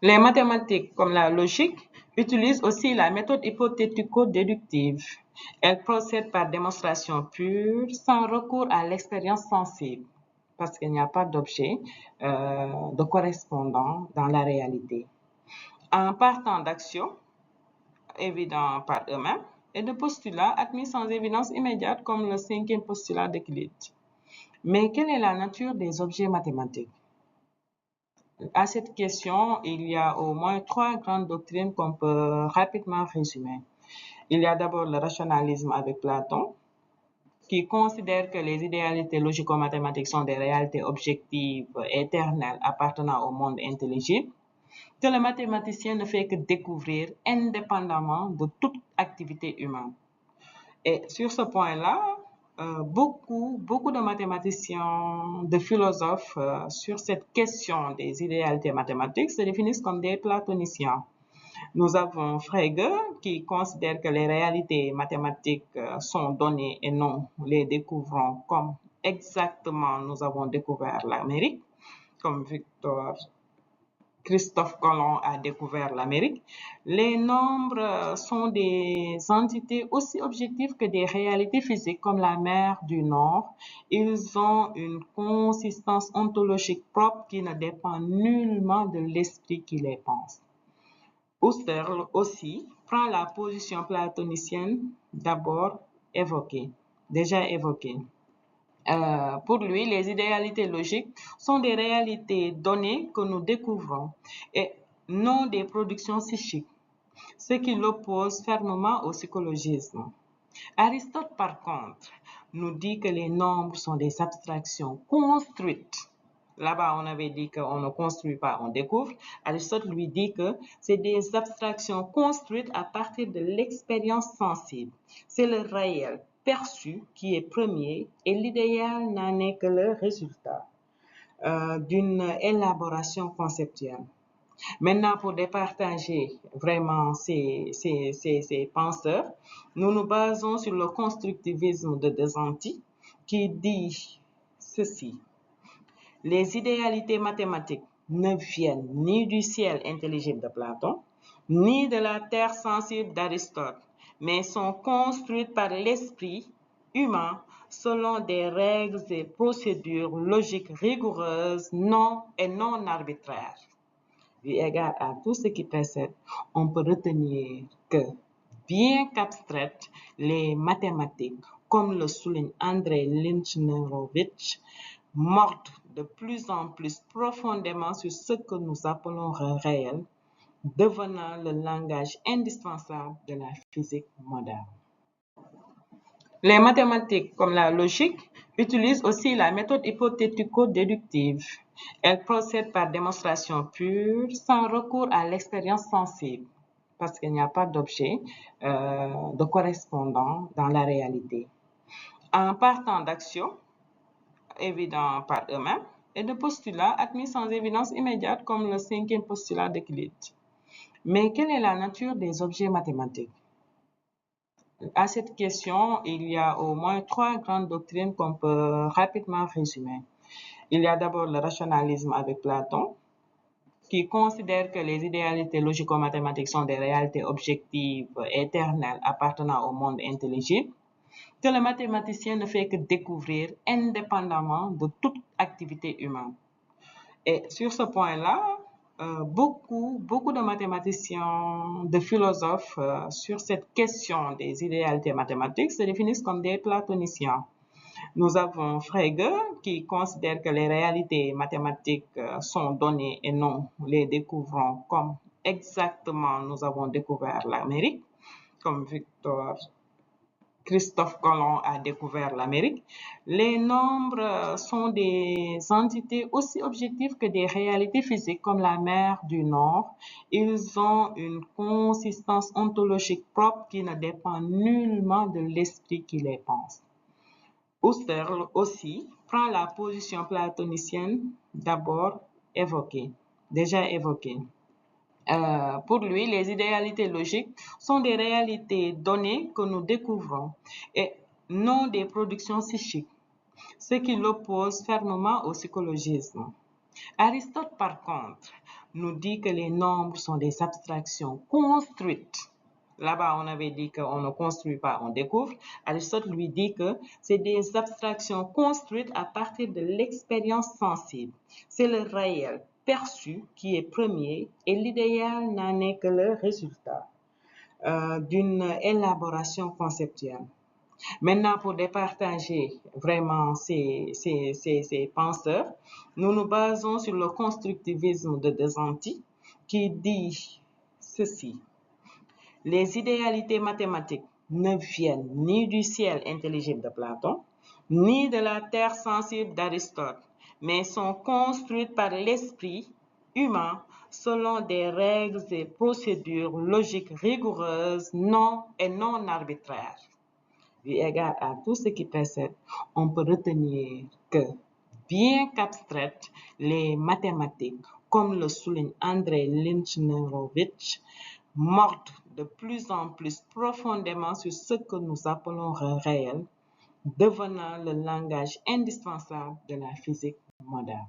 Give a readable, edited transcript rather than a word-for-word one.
Les mathématiques, comme la logique, utilisent aussi la méthode hypothético-déductive. Elles procèdent par démonstration pure, sans recours à l'expérience sensible, parce qu'il n'y a pas d'objet de correspondant dans la réalité. En partant d'actions évidents par eux-mêmes et de postulats admis sans évidence immédiate, comme le cinquième postulat d'Euclide. Mais quelle est la nature des objets mathématiques? À cette question, il y a au moins trois grandes doctrines qu'on peut rapidement résumer. Il y a d'abord le rationalisme avec Platon, qui considère que les idéalités logico-mathématiques sont des réalités objectives, éternelles, appartenant au monde intelligible, que le mathématicien ne fait que découvrir indépendamment de toute activité humaine. Et sur ce point-là, beaucoup de mathématiciens, de philosophes sur cette question des idéalités mathématiques se définissent comme des platoniciens. Nous avons Frege qui considère que les réalités mathématiques sont données et non les découvrons comme exactement nous avons découvert l'Amérique, comme Christophe Colomb a découvert l'Amérique. Les nombres sont des entités aussi objectives que des réalités physiques comme la mer du Nord. Ils ont une consistance ontologique propre qui ne dépend nullement de l'esprit qui les pense. Husserl aussi prend la position platonicienne déjà évoquée. Pour lui, les idéalités logiques sont des réalités données que nous découvrons et non des productions psychiques, ce qui l'oppose fermement au psychologisme. Aristote, par contre, nous dit que les nombres sont des abstractions construites. Là-bas, on avait dit qu'on ne construit pas, on découvre. Aristote lui dit que c'est des abstractions construites à partir de l'expérience sensible. C'est le réel perçu qui est premier et l'idéal n'en est que le résultat d'une élaboration conceptuelle. Maintenant, pour départager vraiment ces penseurs, nous nous basons sur le constructivisme de De Zanti qui dit ceci. Les idéalités mathématiques ne viennent ni du ciel intelligible de Platon, ni de la terre sensible d'Aristote, mais sont construites par l'esprit humain selon des règles et procédures logiques rigoureuses non arbitraires. Eu égard à tout ce qui précède, on peut retenir que, bien qu'abstraites, les mathématiques, comme le souligne Andrei Lynchnerovitch, mordent de plus en plus profondément sur ce que nous appelons réel, devenant le langage indispensable de la physique moderne. Les mathématiques, comme la logique, utilisent aussi la méthode hypothético-déductive. Elles procèdent par démonstration pure, sans recours à l'expérience sensible, parce qu'il n'y a pas d'objet de correspondant dans la réalité. En partant d'actions évidents par eux-mêmes et de postulats admis sans évidence immédiate, comme le cinquième postulat d'Euclide. Mais quelle est la nature des objets mathématiques? À cette question, il y a au moins trois grandes doctrines qu'on peut rapidement résumer. Il y a d'abord le rationalisme avec Platon, qui considère que les idéalités logico-mathématiques sont des réalités objectives, éternelles, appartenant au monde intelligible, que le mathématicien ne fait que découvrir indépendamment de toute activité humaine. Et sur ce point-là, beaucoup de mathématiciens, de philosophes sur cette question des idéalités mathématiques se définissent comme des platoniciens. Nous avons Frege qui considère que les réalités mathématiques sont données et non les découvrons comme exactement nous avons découvert l'Amérique, comme Christophe Colomb a découvert l'Amérique. Les nombres sont des entités aussi objectives que des réalités physiques comme la mer du Nord. Ils ont une consistance ontologique propre qui ne dépend nullement de l'esprit qui les pense. Husserl aussi prend la position platonicienne déjà évoquée. Pour lui, les idéalités logiques sont des réalités données que nous découvrons et non des productions psychiques, ce qui l'oppose fermement au psychologisme. Aristote, par contre, nous dit que les nombres sont des abstractions construites. Là-bas, on avait dit qu'on ne construit pas, on découvre. Aristote lui dit que c'est des abstractions construites à partir de l'expérience sensible. C'est le réel perçu qui est premier et l'idéal n'en est que le résultat d'une élaboration conceptuelle. Maintenant, pour départager vraiment ces penseurs, nous nous basons sur le constructivisme de De Santi qui dit ceci. Les idéalités mathématiques ne viennent ni du ciel intelligible de Platon, ni de la terre sensible d'Aristote, mais sont construites par l'esprit humain selon des règles et procédures logiques rigoureuses et non arbitraires. Eu égard à tout ce qui précède, on peut retenir que, bien qu'abstraites, les mathématiques, comme le souligne Andrei Lynchnerovitch, mordent de plus en plus profondément sur ce que nous appelons réel, devenant le langage indispensable de la physique moderne.